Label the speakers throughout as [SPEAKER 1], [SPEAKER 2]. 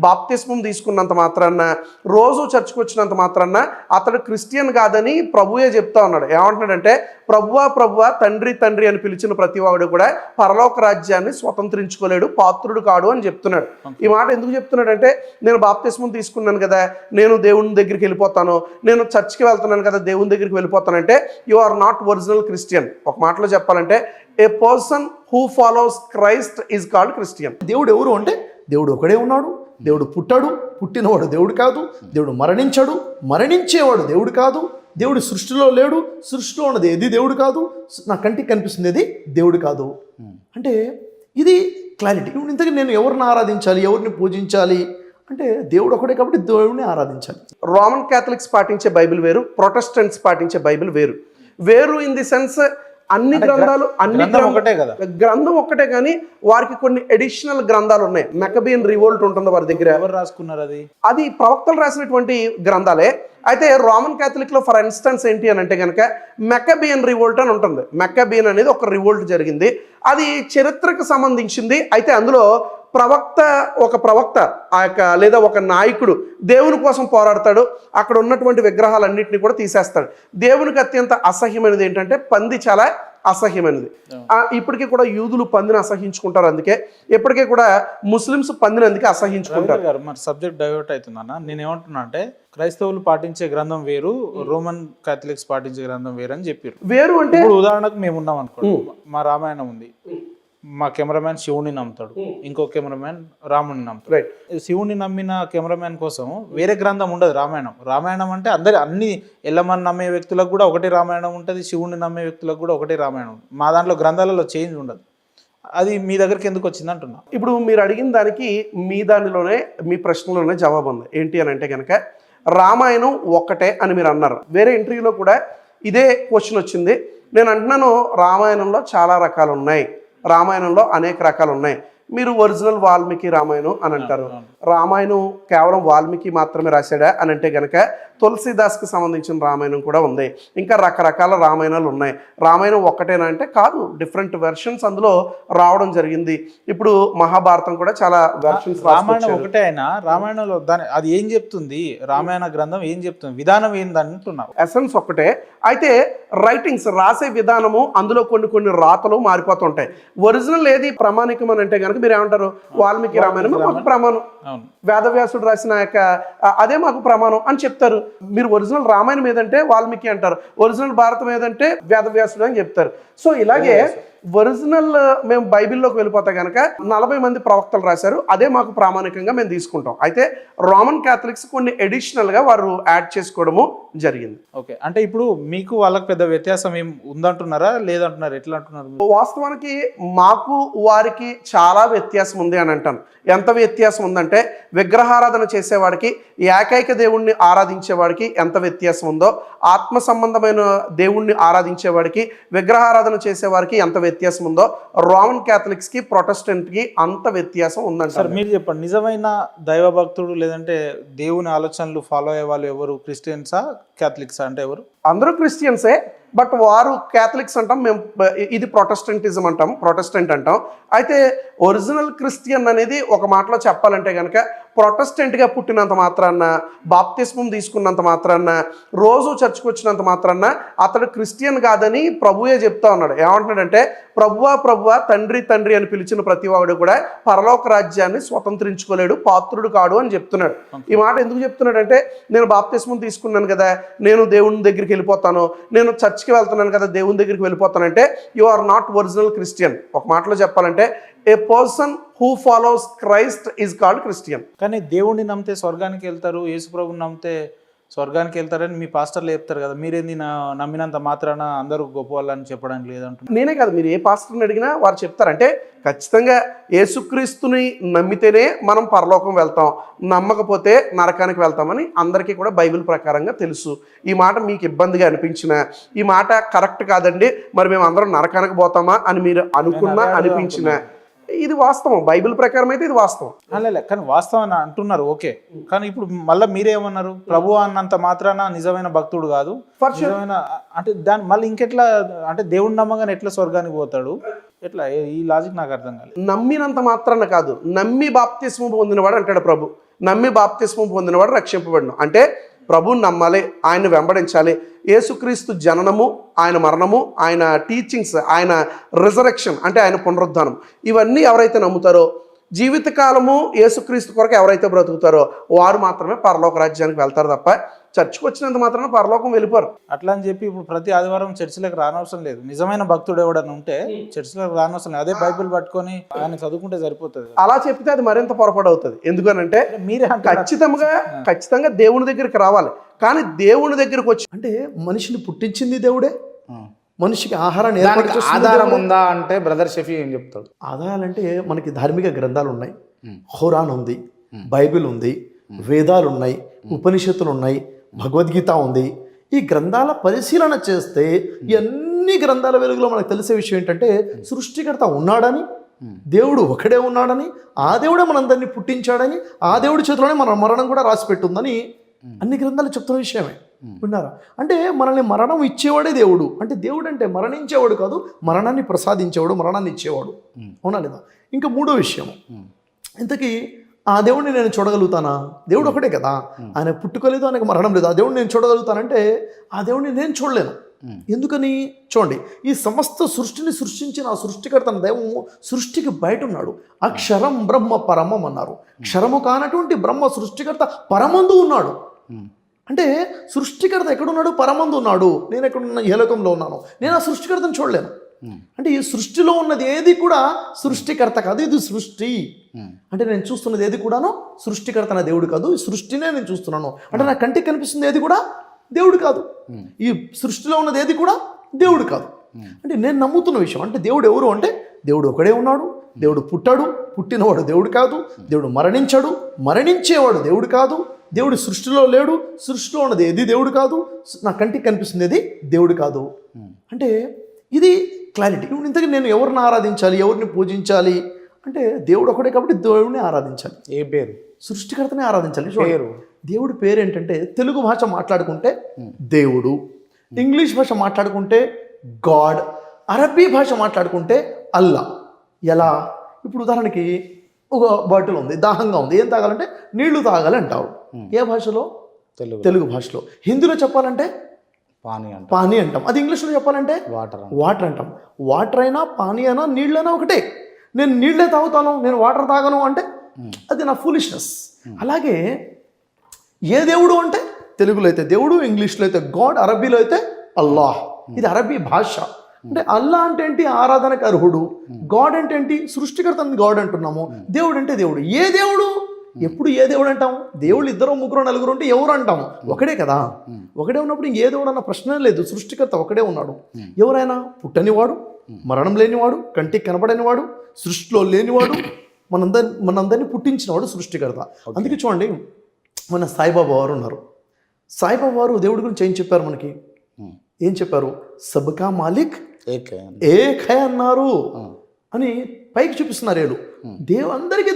[SPEAKER 1] బాప్తిస్మం తీసుకున్నంత మాత్రాన, రోజు చర్చ్కి వచ్చినంత మాత్రాన అతడు క్రిస్టియన్ కాదని ప్రభువే చెప్తా ఉన్నాడు. ఏమంటున్నాడంటే, ప్రభువా ప్రభువా తండ్రి తండ్రి అని పిలిచిన ప్రతివాడు కూడా పరలోక రాజ్యాన్ని స్వతంత్రించుకోలేడు, పాత్రుడు కాడు అని చెప్తున్నాడు. ఈ మాట ఎందుకు చెప్తున్నాడంటే, నేను బాప్తిస్మం తీసుకున్నాను కదా, నేను దేవుని దగ్గరికి వెళ్ళిపోతాను, నేను చర్చ్కి వెళ్తున్నాను కదా, దేవుని దగ్గరికి వెళ్ళిపోతానంటే you are not original Christian. ఒక మాటలో చెప్పాలంటే, a person who follows Christ is called Christian.
[SPEAKER 2] దేవుడు ఎవరు అంటే, దేవుడు ఒకడే ఉన్నాడు, దేవుడు పుట్టాడు, పుట్టినవాడు దేవుడు కాదు, దేవుడు మరణించాడు, మరణించేవాడు దేవుడు కాదు, దేవుడు సృష్టిలో లేడు, సృష్టిలో ఉన్నది ఏది దేవుడు కాదు, నా కంటికి కనిపిస్తుంది ఏది దేవుడు కాదు. అంటే ఇది క్లారిటీ. ఇప్పుడు ఇంతకీ నేను ఎవరిని ఆరాధించాలి, ఎవరిని పూజించాలి అంటే దేవుడు ఒకడే కాబట్టి దేవుడిని ఆరాధించాలి.
[SPEAKER 1] రోమన్ క్యాథలిక్స్ పాటించే బైబిల్ వేరు, ప్రొటెస్టెంట్స్ పాటించే బైబిల్ వేరు. వేరు ఇన్ ది సెన్స్ అన్ని గ్రంథాలు
[SPEAKER 3] ఒకటే కదా,
[SPEAKER 1] గ్రంథం ఒక్కటే, కానీ వారికి కొన్ని ఎడిషనల్ గ్రంథాలు ఉన్నాయి. మెకబియన్ రివోల్ట్ ఉంటుంది వారి దగ్గర.
[SPEAKER 3] ఎవరు రాసుకున్నారు?
[SPEAKER 1] అది ప్రవక్తలు రాసినటువంటి గ్రంథాలే. అయితే రోమన్ క్యాథలిక్ లో ఫర్ ఇన్స్టెన్స్ ఏంటి అని అంటే కనుక మెకబియన్ రివోల్ట్ అని ఉంటుంది. మెకబియన్ అనేది ఒక రివోల్ట్ జరిగింది, అది చరిత్రకు సంబంధించింది. అయితే అందులో ఒక ప్రవక్త ఆ యొక్క లేదా ఒక నాయకుడు దేవుని కోసం పోరాడతాడు, అక్కడ ఉన్నటువంటి విగ్రహాలన్నింటినీ కూడా తీసేస్తాడు. దేవునికి అత్యంత అసహ్యమైనది ఏంటంటే పంది, చాలా అసహ్యమైనది. ఇప్పటికీ కూడా యూదులు పందిని అసహించుకుంటారు, అందుకే ఇప్పటికీ కూడా ముస్లిమ్స్ పందిని అందుకే అసహించుకుంటారు.
[SPEAKER 3] మరి సబ్జెక్ట్ డైవర్ట్ అవుతుందన్న. నేను ఏమంటున్నా అంటే, క్రైస్తవులు పాటించే గ్రంథం వేరు, రోమన్ క్యాథలిక్స్ పాటించే గ్రంథం వేరు అని చెప్పారు.
[SPEAKER 1] వేరు అంటే
[SPEAKER 3] ఇప్పుడు ఉదాహరణకు మేము ఉన్నాం అనుకోండి, మా రామాయణం ఉంది, మా కెమెరామ్యాన్ శివుని నమ్ముతాడు, ఇంకో కెమెరామ్యాన్ రాముని నమ్ముతాడు. శివుని నమ్మిన కెమెరామ్యాన్ కోసం వేరే గ్రంథం ఉండదు రామాయణం. రామాయణం అంటే అన్ని ఎల్లమని నమ్మే వ్యక్తులకు కూడా ఒకటే రామాయణం ఉంటుంది, శివుని నమ్మే వ్యక్తులకు కూడా ఒకటే రామాయణం. మా దాంట్లో గ్రంథాలలో చేంజ్ ఉండదు. అది మీ దగ్గరికి ఎందుకు వచ్చింది అంటున్నా.
[SPEAKER 1] ఇప్పుడు మీరు అడిగిన దానికి మీ దానిలోనే, మీ ప్రశ్నలోనే జవాబు ఉంది. ఏంటి అని అంటే కనుక రామాయణం ఒక్కటే అని మీరు అన్నారు. వేరే ఇంటర్వ్యూలో కూడా ఇదే క్వశ్చన్ వచ్చింది. నేను అంటున్నాను, రామాయణంలో చాలా రకాలు ఉన్నాయి, రామాయణంలో అనేక రకాలు ఉన్నాయి. మీరు ఒరిజినల్ వాల్మీకి రామాయణం అని అంటారు. రామాయణం కేవలం వాల్మీకి మాత్రమే రాశాడా అని అంటే కనుక తులసీదాస్కి సంబంధించిన రామాయణం కూడా ఉంది, ఇంకా రకరకాల రామాయణాలు ఉన్నాయి. రామాయణం ఒక్కటేనా అంటే కాదు, డిఫరెంట్ వెర్షన్స్ అందులో రావడం జరిగింది. ఇప్పుడు మహాభారతం కూడా చాలా వెర్షన్స్.
[SPEAKER 3] రామాయణం ఒకటే అయినా రామాయణంలో అది ఏం చెప్తుంది, రామాయణ గ్రంథం ఏం చెప్తుంది, విధానం ఏందంటున్నావు.
[SPEAKER 1] ఎసెన్స్ ఒక్కటే, అయితే రైటింగ్స్ రాసే విధానము అందులో కొన్ని రాతలు మారిపోతుంటాయి. ఒరిజినల్ ఏది ప్రామాణికం అని అంటే కనుక మీరు ఏమంటారు, వాల్మీకి రామాయణం మాకు ప్రమాణం, వేదవ్యాసుడు రాసిన యొక్క అదే మాకు ప్రమాణం అని చెప్తారు. మీరు ఒరిజినల్ రామాయణం ఏదంటే వాల్మీకి అంటారు, ఒరిజినల్ భారతం ఏదంటే వేదవ్యాసుడు అని చెప్తారు. సో ఇలాగే ఒరిజినల్ మేము బైబిల్లోకి వెళ్ళిపోతే కనుక 40 మంది ప్రవక్తలు రాశారు, అదే మాకు ప్రామాణికంగా మేము తీసుకుంటాం. అయితే రోమన్ క్యాథలిక్స్ కొన్ని అడిషనల్గా వారు యాడ్ చేసుకోవడము జరిగింది.
[SPEAKER 3] ఓకే, అంటే ఇప్పుడు మీకు వాళ్ళకి పెద్ద వ్యత్యాసం ఏం ఉందంటున్నారా లేదంటున్నారు, ఎట్లా అంటున్నారు?
[SPEAKER 1] వాస్తవానికి మాకు వారికి చాలా వ్యత్యాసం ఉంది అని అంటాను. ఎంత వ్యత్యాసం ఉందంటే, విగ్రహారాధన చేసేవాడికి, ఏకైక దేవుణ్ణి ఆరాధించేవాడికి ఎంత వ్యత్యాసం ఉందో, ఆత్మ సంబంధమైన దేవుణ్ణి ఆరాధించేవాడికి, విగ్రహారాధన చేసేవారికి ఎంత వ్యత్యాసం ఉందో, రోమన్ క్యాథలిక్స్ కి ప్రొటెస్టెంట్ కి అంత వ్యత్యాసం ఉందంట.
[SPEAKER 3] సార్ మీరు చెప్పండి, నిజమైన దైవభక్తుడు లేదంటే దేవుని ఆలోచనలు ఫాలో అయ్యే వాళ్ళు ఎవరు, క్రిస్టియన్సా క్యాథలిక్సా? అంటే ఎవరు?
[SPEAKER 1] అందరూ క్రిస్టియన్సే, బట్ వారు క్యాథలిక్స్ అంటాం, మేము ఇది ప్రొటెస్టెంటిజం అంటాం, ప్రొటెస్టెంట్ అంటాం. అయితే ఒరిజినల్ క్రిస్టియన్ అనేది ఒక మాటలో చెప్పాలంటే కనుక ప్రొటెస్టెంట్గా పుట్టినంత మాత్రాన, బాప్తిస్మం తీసుకున్నంత మాత్రాన, రోజు చర్చ్కి వచ్చినంత మాత్రాన అతడు క్రిస్టియన్ కాదని ప్రభువే చెప్తా ఉన్నాడు. ఏమంటున్నాడంటే, ప్రభువా ప్రభువా తండ్రి తండ్రి అని పిలిచిన ప్రతివాడు కూడా పరలోక రాజ్యాన్ని స్వతంత్రించుకోలేడు, పాత్రుడు కాడు అని చెప్తున్నాడు. ఈ మాట ఎందుకు చెప్తున్నాడంటే, నేను బాప్తిస్మం తీసుకున్నాను కదా, నేను దేవుని దగ్గరికి వెళ్ళిపోతాను, నేను చర్చ్కి వెళ్తున్నాను కదా, దేవుని దగ్గరికి వెళ్ళిపోతానంటే you are not original Christian. ఒక మాటలో చెప్పాలంటే, a person who follows Christ is called Christian.
[SPEAKER 3] కానీ దేవుడిని నమ్మితే స్వర్గానికి వెళ్తారు, యేసుప్రభుని నమ్మితే స్వర్గానికి వెళ్తారని మీ పాస్టర్లు చెప్తారు కదా, మీరేంది నమ్మినంత మాత్రాన అందరూ గొప్ప వాళ్ళని చెప్పడానికి లేదంటున్నారు.
[SPEAKER 1] నేనే కాదు, మీరు ఏ పాస్టర్ని అడిగినా వారు చెప్తారంటే, ఖచ్చితంగా యేసుక్రీస్తుని నమ్మితేనే మనం పరలోకం వెళ్తాం, నమ్మకపోతే నరకానికి వెళ్తామని అందరికీ కూడా బైబిల్ ప్రకారంగా తెలుసు. ఈ మాట మీకు ఇబ్బందిగా అనిపించినా, ఈ మాట కరెక్ట్ కాదండి, మరి మేము అందరం నరకానికి పోతామా అని మీరు అనుకున్నా అనిపించినా, ఇది వాస్తవం. బైబిల్ ప్రకారం అయితే ఇది వాస్తవం.
[SPEAKER 3] కానీ వాస్తవం అని అంటున్నారు, ఓకే. కానీ ఇప్పుడు మళ్ళీ మీరేమన్నారు, ప్రభు అన్నంత మాత్రాన నిజమైన భక్తుడు కాదు, నిజమైన అంటే దాని మళ్ళీ ఇంకెట్లా అంటే దేవుని నమ్మగానే ఎట్లా స్వర్గానికి పోతాడు, ఎట్లా ఈ లాజిక్ నాకు అర్థం కాలేదు.
[SPEAKER 1] నమ్మినంత మాత్రాన కాదు, నమ్మి బాప్తిస్మం పొందినవాడు అంటాడు ప్రభు. నమ్మి బాప్తిస్మం పొందినవాడు రక్షింపబడును అంటే ప్రభువుని నమ్మాలి, ఆయన వెంబడించాలి. యేసుక్రీస్తు జననము, ఆయన మరణము, ఆయన టీచింగ్స్, ఆయన రిజరెక్షన్ అంటే ఆయన పునరుద్ధానం, ఇవన్నీ ఎవరైతే నమ్ముతారో, జీవితకాలము యేసుక్రీస్తు కొరకు ఎవరైతే బ్రతుకుతారో వారు మాత్రమే పరలోక రాజ్యానికి వెళ్తారు తప్ప చర్చికి వచ్చినంత మాత్రాన పరలోకం వెళ్ళిపోరు.
[SPEAKER 3] అట్లా అని చెప్పి ఇప్పుడు ప్రతి ఆదివారం చర్చిలకు రానవసరం లేదు. నిజమైన భక్తుడు ఎవడన్నా ఉంటే చర్చిలకు రానవసరం లేదు. అదే బైబిల్ పట్టుకొని ఆయన చదువుకుంటే సరిపోతుంది.
[SPEAKER 1] అలా చెప్తే అది మరింత పొరపాటు అవుతుంది. ఎందుకనంటే
[SPEAKER 3] మీరే
[SPEAKER 1] ఖచ్చితంగా దేవుని దగ్గరికి రావాలి. కానీ దేవుని దగ్గరికి వచ్చి
[SPEAKER 2] అంటే మనిషిని పుట్టించింది దేవుడే, మనిషికి ఆహారాన్ని
[SPEAKER 4] దానికి ఆధారం ఉందా అంటే బ్రదర్ షఫీ ఏం చెప్తాడు?
[SPEAKER 2] ఆధారాలంటే మనకి ధార్మిక గ్రంథాలు ఉన్నాయి, ఖురాన్ ఉంది, బైబిల్ ఉంది, వేదాలు ఉన్నాయి, ఉపనిషత్తులు ఉన్నాయి, భగవద్గీత ఉంది. ఈ గ్రంథాల పరిశీలన చేస్తే అన్ని గ్రంథాల వెలుగులో మనకు తెలిసే విషయం ఏంటంటే సృష్టికర్త ఉన్నాడని, దేవుడు ఒకడే ఉన్నాడని, ఆ దేవుడే మనందరినీ పుట్టించాడని, ఆ దేవుడి చేతిలోనే మన మరణం కూడా రాసి పెట్టుందని అన్ని గ్రంథాలు చెప్తున్న విషయమే. విన్నారా? అంటే మనల్ని మరణం ఇచ్చేవాడే దేవుడు. అంటే దేవుడు అంటే మరణించేవాడు కాదు, మరణాన్ని ప్రసాదించేవాడు, మరణాన్ని ఇచ్చేవాడు. అవునా లేదా? ఇంకా మూడో విషయం, ఇంతకీ ఆ దేవుడిని నేను చూడగలుగుతానా? దేవుడు ఒకటే కదా, ఆయన పుట్టుకోలేదు, ఆయనకు మరణం లేదు. ఆ దేవుడిని నేను చూడగలుగుతానంటే ఆ దేవుడిని నేను చూడలేను. ఎందుకని? చూడండి, ఈ సమస్త సృష్టిని సృష్టించిన ఆ సృష్టికర్తన దైవము సృష్టికి బయట ఉన్నాడు. అక్షరం బ్రహ్మ పరమం అన్నారు. క్షరము కానటువంటి బ్రహ్మ సృష్టికర్త పరమందు ఉన్నాడు. అంటే సృష్టికర్త ఎక్కడున్నాడు? పరమందు ఉన్నాడు. నేను ఎక్కడున్నా? ఏ లోకంలో ఉన్నాను. నేను ఆ సృష్టికర్తను చూడలేను. అంటే ఈ సృష్టిలో ఉన్నది ఏది కూడా సృష్టికర్త కాదు, ఇది సృష్టి. అంటే నేను చూస్తున్నది ఏది కూడాను సృష్టికర్త నా దేవుడు కాదు, ఈ సృష్టినే నేను చూస్తున్నాను. అంటే నా కంటికి కనిపిస్తుంది ఏది కూడా దేవుడు కాదు, ఈ సృష్టిలో ఉన్నది ఏది కూడా దేవుడు కాదు. అంటే నేను నమ్ముతున్న విషయం అంటే దేవుడు ఎవరు అంటే దేవుడు ఒకడే ఉన్నాడు, దేవుడు పుట్టాడు, పుట్టినవాడు దేవుడు కాదు, దేవుడు మరణించాడు, మరణించేవాడు దేవుడు కాదు, దేవుడు సృష్టిలో లేడు, సృష్టిలో ఉన్నది ఏది దేవుడు కాదు, నా కంటికి కనిపిస్తుంది ఏది దేవుడు కాదు. అంటే ఇది క్లారిటీ. ఇప్పుడు ఇంతకీ నేను ఎవరిని ఆరాధించాలి, ఎవరిని పూజించాలి అంటే దేవుడు ఒకడే కాబట్టి దేవుడిని ఆరాధించాలి.
[SPEAKER 4] ఏ పేరు?
[SPEAKER 2] సృష్టికర్తనే ఆరాధించాలి. పేరు, దేవుడి పేరు ఏంటంటే తెలుగు భాష మాట్లాడుకుంటే దేవుడు, ఇంగ్లీష్ భాష మాట్లాడుకుంటే గాడ్, అరబీ భాష మాట్లాడుకుంటే అల్లా. ఎలా? ఇప్పుడు ఉదాహరణకి ఒక బాటిల్ ఉంది, దాహంగా ఉంది, ఏం తాగాలంటే నీళ్లు తాగాలి అంటావు. ఏ భాషలో? తెలుగు భాషలో. హిందీలో చెప్పాలంటే పానీ అంటాం. అది ఇంగ్లీష్లో చెప్పాలంటే వాటర్ అంటాం. వాటర్ అయినా పానీ అయినా నీళ్ళైనా ఒకటే. నేను నీళ్ళే తాగుతాను, నేను వాటర్ తాగను అంటే అది నా ఫూలిష్నెస్. అలాగే ఏ దేవుడు అంటే తెలుగులో అయితే దేవుడు, ఇంగ్లీష్లో అయితే గాడ్, అరబీలో అయితే అల్లాహ్. ఇది అరబీ భాష. అంటే అల్లా అంటే ఏంటి? ఆరాధనకు అర్హుడు. గాడ్ అంటే ఏంటి? సృష్టికర్తని గాడ్ అంటున్నాము. దేవుడు అంటే దేవుడు. ఏ దేవుడు? ఎప్పుడు ఏ దేవుడు అంటాము? దేవుళ్ళు ఇద్దరు, ముగ్గురు, నలుగురు ఉంటే ఎవరు అంటాము? ఒకడే కదా. ఒకడే ఉన్నప్పుడు ఇంకే దేవుడు అన్న ప్రశ్న లేదు. సృష్టికర్త ఒకడే ఉన్నాడు. ఎవరైనా పుట్టనివాడు, మరణం లేనివాడు, కంటికి కనబడనివాడు, సృష్టిలో లేనివాడు, మనందరినీ పుట్టించినవాడు సృష్టికర్త. అందుకే చూడండి, మన సాయిబాబా వారు ఉన్నారు. సాయిబాబా వారు దేవుడి గురించి ఏం చెప్పారు మనకి? ఏం చెప్పారు? సబ్కా మాలిక్ ఏక్ హై అన్నారు అని పైకి చూపిస్తున్నారు. ఏడు అందరికీ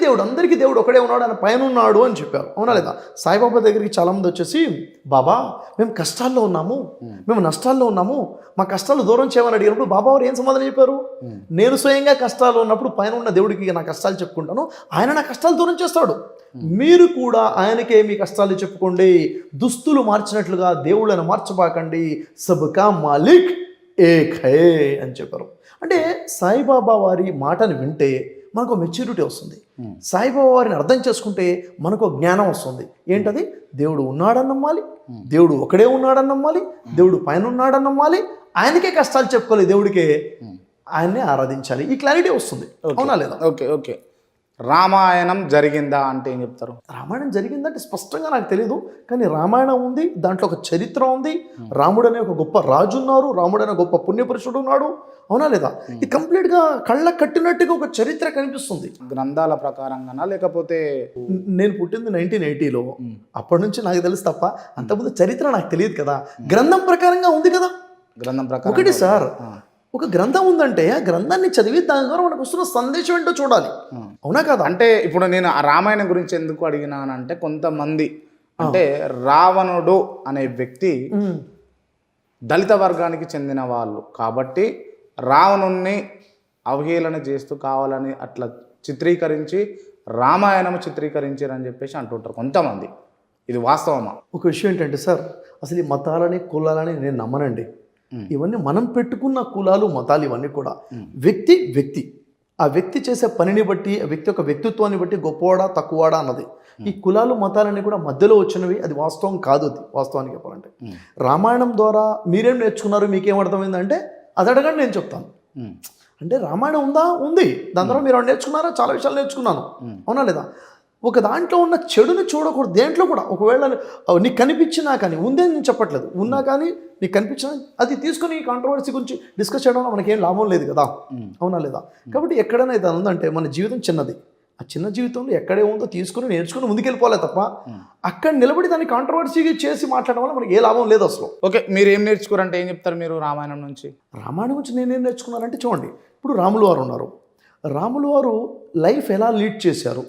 [SPEAKER 2] దేవుడు ఒకడే ఉన్నాడు, ఆయన పైన ఉన్నాడు అని చెప్పారు. అవునా లేదా? సాయిబాబా దగ్గరికి చాలామంది వచ్చేసి, బాబా మేము కష్టాల్లో ఉన్నాము, మేము నష్టాల్లో ఉన్నాము, మా కష్టాలు దూరం చేయమని అడిగినప్పుడు బాబా వారు ఏం సమాధానం చెప్పారు? నేను స్వయంగా కష్టాలు ఉన్నప్పుడు పైన ఉన్న దేవుడికి నా కష్టాలు చెప్పుకుంటాను, ఆయన నా కష్టాలు దూరం చేస్తాడు. మీరు కూడా ఆయనకే మీ కష్టాలు చెప్పుకోండి, దుస్తులు మార్చినట్లుగా దేవుళ్ళని మార్చబాకండి, సబ్కా మాలిక్ ఏక్ హై అని చెప్పారు. అంటే సాయిబాబా వారి మాటని వింటే మనకు మెచ్యూరిటీ వస్తుంది. సాయిబాబా వారిని అర్థం చేసుకుంటే మనకు జ్ఞానం వస్తుంది. ఏంటది? దేవుడు ఉన్నాడని నమ్మాలి, దేవుడు ఒకడే ఉన్నాడని నమ్మాలి, దేవుడు పైన ఉన్నాడని నమ్మాలి, ఆయనకే కష్టాలు చెప్పుకోవాలి, దేవుడికే, ఆయన్నే ఆరాధించాలి. ఈ క్లారిటీ వస్తుంది. అవునా లేదా?
[SPEAKER 4] ఓకే. రామాయణం జరిగిందా అంటే ఏం చెప్తారు?
[SPEAKER 2] రామాయణం జరిగిందంటే స్పష్టంగా నాకు తెలియదు, కానీ రామాయణం ఉంది, దాంట్లో ఒక చరిత్ర ఉంది. రాముడు అనే ఒక గొప్ప రాజు ఉన్నారు, రాముడు అనే గొప్ప పుణ్యపురుషుడు ఉన్నాడు. అవునా లేదా? ఇది కంప్లీట్గా కళ్ళ కట్టినట్టుగా ఒక చరిత్ర కనిపిస్తుంది.
[SPEAKER 4] గ్రంథాల ప్రకారంగానా లేకపోతే?
[SPEAKER 2] నేను పుట్టింది 1980లో, అప్పటి నుంచి నాకు తెలుసు తప్ప అంతకుముందు చరిత్ర నాకు తెలియదు కదా. గ్రంథం ప్రకారంగా ఉంది కదా.
[SPEAKER 4] గ్రంథం ప్రకారం
[SPEAKER 2] ఒకటి సార్, ఒక గ్రంథం ఉందంటే ఆ గ్రంథాన్ని చదివి దాని ద్వారా మనకు వస్తున్న సందేశం ఏంటో చూడాలి. అవునా కదా?
[SPEAKER 4] అంటే ఇప్పుడు నేను ఆ రామాయణం గురించి ఎందుకు అడిగినానంటే, కొంతమంది అంటే రావణుడు అనే వ్యక్తి దళిత వర్గానికి చెందిన వాళ్ళు కాబట్టి రావణుణ్ణి అవహేళన చేస్తూ కావాలని అట్లా చిత్రీకరించి రామాయణం చిత్రీకరించారని చెప్పేసి అంటుంటారు కొంతమంది. ఇది వాస్తవమా?
[SPEAKER 2] ఒక విషయం ఏంటంటే సార్, అసలు ఈ మతాలని కులాలని నేను నమ్మనండి. ఇవన్నీ మనం పెట్టుకున్న కులాలు మతాలు ఇవన్నీ కూడా వ్యక్తి ఆ వ్యక్తి చేసే పనిని బట్టి, ఆ వ్యక్తి యొక్క వ్యక్తిత్వాన్ని బట్టి గొప్పవాడా తక్కువవాడా అన్నది. ఈ కులాలు మతాలన్నీ కూడా మధ్యలో వచ్చినవి, అది వాస్తవం కాదు. అది వాస్తవానికి చెప్పాలంటే రామాయణం ద్వారా మీరేం నేర్చుకున్నారు, మీకేం అర్థమైందంటే అది అడగండి, నేను చెప్తాను. అంటే రామాయణం ఉందా? ఉంది. దాని ద్వారా మీరు నేర్చుకున్నారా? చాలా విషయాలు నేర్చుకున్నాను. అవునా లేదా? ఒక దాంట్లో ఉన్న చెడుని చూడకూడదు దేంట్లో కూడా. ఒకవేళ నీకు కనిపించినా కానీ, ఉందని నేను చెప్పట్లేదు, ఉన్నా కానీ నీకు కనిపించినా అది తీసుకొని ఈ కాంట్రవర్సీ గురించి డిస్కస్ చేయడం వల్ల మనకేం లాభం లేదు కదా. అవునా లేదా? కాబట్టి ఎక్కడైనా ఇది ఉందంటే మన జీవితం చిన్నది. ఆ చిన్న జీవితంలో ఎక్కడే ఉందో తీసుకుని నేర్చుకుని ముందుకెళ్ళిపోలే తప్ప అక్కడ నిలబడి దాన్ని కాంట్రవర్సీ చేసి మాట్లాడడం వల్ల మనకి ఏ లాభం లేదు అసలు.
[SPEAKER 4] ఓకే, మీరు ఏం నేర్చుకోరంటే ఏం చెప్తారు మీరు రామాయణం నుంచి?
[SPEAKER 2] రామాయణం నుంచి నేనేం నేర్చుకున్నానంటే చూడండి, ఇప్పుడు రాములు వారు ఉన్నారు. రాములు వారు లైఫ్ ఎలా లీడ్ చేశారు,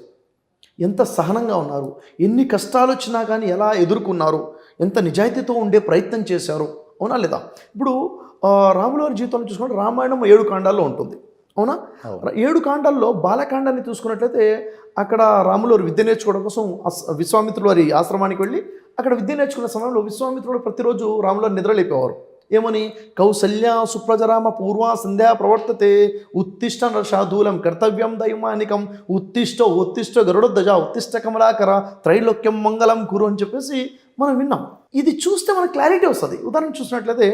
[SPEAKER 2] ఎంత సహనంగా ఉన్నారు, ఎన్ని కష్టాలు వచ్చినా కానీ ఎలా ఎదుర్కొన్నారు, ఎంత నిజాయితీతో ఉండే ప్రయత్నం చేశారు. అవునా లేదా? ఇప్పుడు రాముల వారి జీవితంలో చూసుకుంటే రామాయణం 7 కాండాల్లో ఉంటుంది. అవునా? 7 కాండాల్లో బాలకాండాన్ని చూసుకున్నట్లయితే అక్కడ రాముల వారు విద్య నేర్చుకోవడం కోసం విశ్వామిత్రుల వారి ఆశ్రమానికి వెళ్ళి అక్కడ విద్య నేర్చుకునే సమయంలో విశ్వామిత్రుడు ప్రతిరోజు రాముల వారు నిద్రలేపేవారు. ఏమని? కౌసల్య సుప్రజరామ పూర్వ సంధ్యా ప్రవర్తతే ఉత్తిష్ట నరశాధూలం కర్తవ్యం దైమానికం ఉత్తిష్ట గరుడధ్వజ ఉత్తిష్ట కమలాకర త్రైలోక్యం మంగళం కురు అని చెప్పేసి మనం విన్నాం. ఇది చూస్తే మనకు క్లారిటీ వస్తుంది. ఉదాహరణ చూసినట్లయితే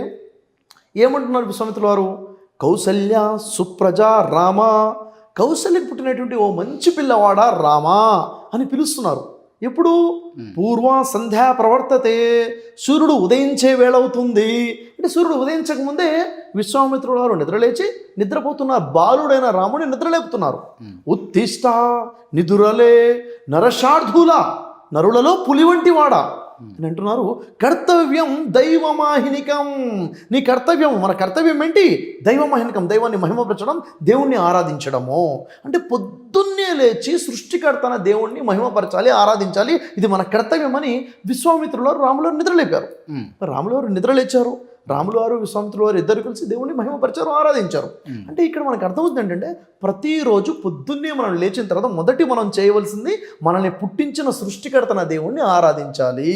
[SPEAKER 2] ఏమంటున్నారు విశ్వామిత్రుల వారు? కౌసల్య సుప్రజ రామ, కౌసల్యకు పుట్టినటువంటి ఓ మంచి పిల్లవాడా రామా అని పిలుస్తున్నారు. ఎప్పుడు? పూర్వ సంధ్యా ప్రవర్తతే, సూర్యుడు ఉదయించే వేళ అవుతుంది. అంటే సూర్యుడు ఉదయించక ముందే విశ్వామిత్రుడు వారు నిద్రలేచి నిద్రపోతున్న బాలుడైన రాముని నిద్రలేపుతున్నారు. ఉత్తిష్ట నిదురలే నరశార్ధుల, నరులలో పులి వంటి వాడా అని అంటున్నారు. కర్తవ్యం దైవమాహినికం, నీ కర్తవ్యం, మన కర్తవ్యం ఏంటి? దైవమాహినికం, దైవాన్ని మహిమపరచడం, దేవుణ్ణి ఆరాధించడము. అంటే పొద్దున్నే లేచి సృష్టికర్తన దేవుణ్ణి మహిమపరచాలి, ఆరాధించాలి, ఇది మన కర్తవ్యం అని విశ్వామిత్రుల వారు రాముల వారు నిద్రలేపారు. రాముల వారు నిద్రలేచారు. రాముల వారు విశ్వామిత్రుల వారు ఇద్దరు కలిసి దేవుణ్ణి మహిమపరిచారు, ఆరాధించారు. అంటే ఇక్కడ మనకు అర్థమవుతుంది ఏంటంటే ప్రతిరోజు పొద్దున్నే మనం లేచిన తర్వాత మొదటి మనం చేయవలసింది మనల్ని పుట్టించిన సృష్టికర్తన దేవుణ్ణి ఆరాధించాలి.